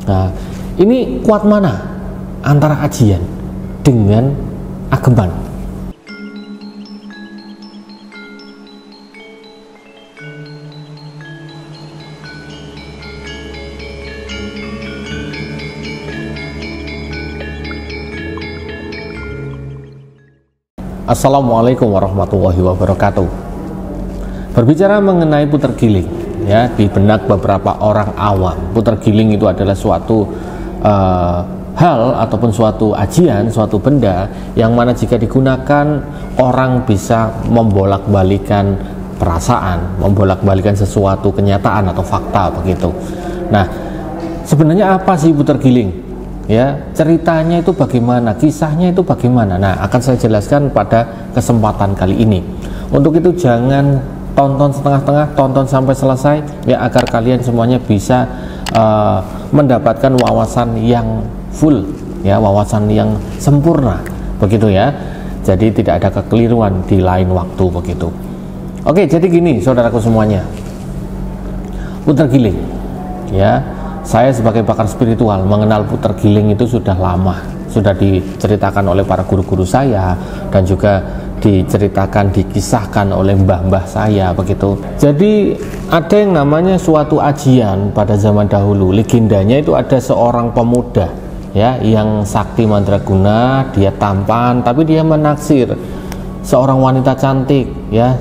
Nah, ini kuat mana antara ajian dengan ageman? Assalamualaikum warahmatullahi wabarakatuh. Berbicara mengenai puter giling, ya, di benak beberapa orang awam, puter giling itu adalah suatu hal ataupun suatu ajian, suatu benda yang mana jika digunakan orang bisa membolak-balikan perasaan, membolak-balikan sesuatu kenyataan atau fakta begitu. Nah, sebenarnya apa sih puter giling? Ya, ceritanya itu bagaimana, kisahnya itu bagaimana. Nah, akan saya jelaskan pada kesempatan kali ini. Untuk itu jangan tonton setengah-setengah, tonton sampai selesai ya, agar kalian semuanya bisa mendapatkan wawasan yang full ya, wawasan yang sempurna begitu ya. Jadi tidak ada kekeliruan di lain waktu begitu. Oke, jadi gini saudaraku semuanya, puter giling ya, saya sebagai pakar spiritual mengenal puter giling itu sudah lama, sudah diceritakan oleh para guru-guru saya dan juga diceritakan, dikisahkan oleh mbah-mbah saya begitu. Jadi ada yang namanya suatu ajian pada zaman dahulu. Legendanya itu ada seorang pemuda ya, yang sakti mandraguna, dia tampan tapi dia menaksir seorang wanita cantik ya,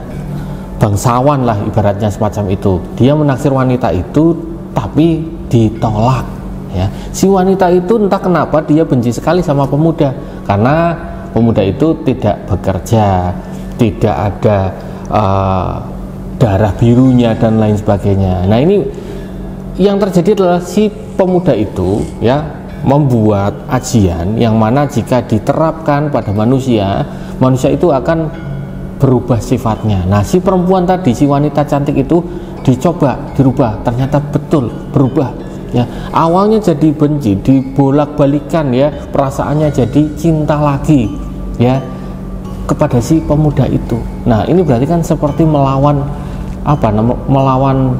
bangsawan lah ibaratnya semacam itu. Dia menaksir wanita itu tapi ditolak ya. Si wanita itu entah kenapa dia benci sekali sama pemuda, karena pemuda itu tidak bekerja, tidak ada darah birunya dan lain sebagainya. Nah, ini yang terjadi adalah si pemuda itu ya membuat ajian yang mana jika diterapkan pada manusia, manusia itu akan berubah sifatnya. Nah, si perempuan tadi, si wanita cantik itu dicoba dirubah, ternyata betul berubah ya. Awalnya jadi benci, dibolak-balikan ya, perasaannya jadi cinta lagi ya kepada si pemuda itu. Nah, ini berarti kan seperti melawan melawan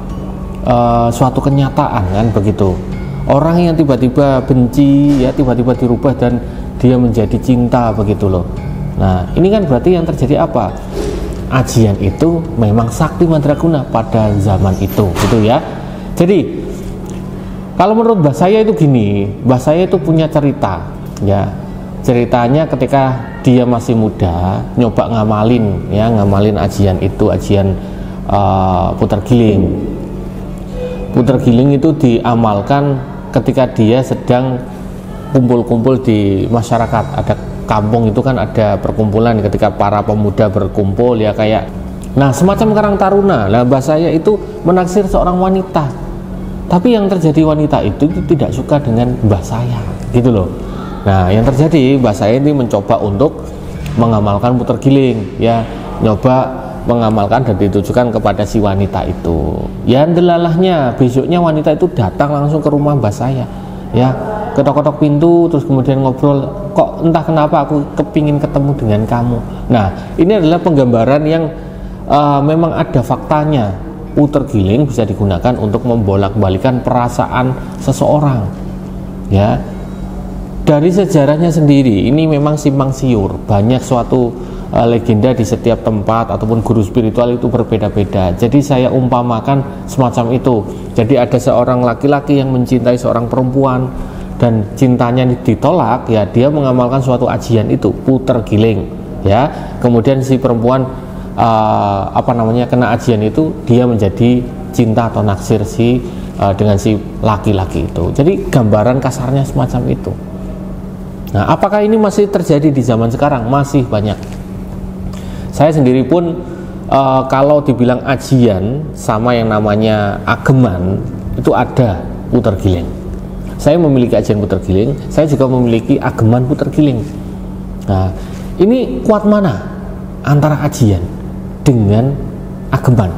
suatu kenyataan kan begitu. Orang yang tiba-tiba benci ya, tiba-tiba dirubah dan dia menjadi cinta begitu loh. Nah, ini kan berarti yang terjadi apa? Ajian itu memang sakti mandraguna pada zaman itu gitu ya. Jadi kalau menurut mbah saya itu gini, mbah saya itu punya cerita ya. Ceritanya ketika dia masih muda nyoba ngamalin ajian itu, ajian puter giling. Puter giling itu diamalkan ketika dia sedang kumpul-kumpul di masyarakat. Ada kampung itu kan ada perkumpulan ketika para pemuda berkumpul ya, kayak nah semacam karang taruna. Nah, mbah saya itu menaksir seorang wanita, tapi yang terjadi wanita itu tidak suka dengan mbah saya gitu loh. Nah, yang terjadi mbah saya ini mencoba untuk mengamalkan puter giling ya, nyoba mengamalkan dan ditujukan kepada si wanita itu. Ya delalahnya besoknya wanita itu datang langsung ke rumah mbah saya ya, ketok-ketok pintu, terus kemudian ngobrol, kok entah kenapa aku kepingin ketemu dengan kamu. Nah, ini adalah penggambaran yang memang ada faktanya. Puter giling bisa digunakan untuk membolak-balikan perasaan seseorang ya. Dari sejarahnya sendiri ini memang simpang siur, banyak suatu legenda di setiap tempat ataupun guru spiritual itu berbeda-beda. Jadi saya umpamakan semacam itu. Jadi ada seorang laki-laki yang mencintai seorang perempuan dan cintanya ditolak ya, dia mengamalkan suatu ajian itu, puter giling ya. Kemudian si perempuan kena ajian itu, dia menjadi cinta atau naksir dengan si laki-laki itu. Jadi gambaran kasarnya semacam itu. Nah, apakah ini masih terjadi di zaman sekarang? Masih banyak. Saya sendiri pun kalau dibilang ajian sama yang namanya ageman itu ada puter giling. Saya memiliki ajian puter giling, saya juga memiliki ageman puter giling. Nah, ini kuat mana antara ajian dengan ageman?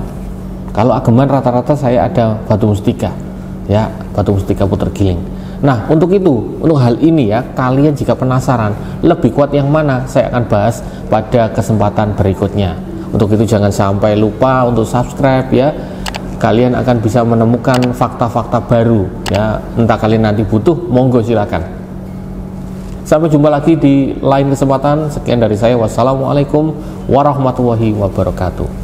Kalau ageman rata-rata saya ada batu mustika ya, batu mustika puter giling. Nah, untuk hal ini ya, kalian jika penasaran lebih kuat yang mana, saya akan bahas pada kesempatan berikutnya. Untuk itu jangan sampai lupa untuk subscribe ya, kalian akan bisa menemukan fakta-fakta baru ya. Entah kalian nanti butuh, monggo silakan. Sampai jumpa lagi di lain kesempatan. Sekian dari saya, wassalamualaikum warahmatullahi wabarakatuh.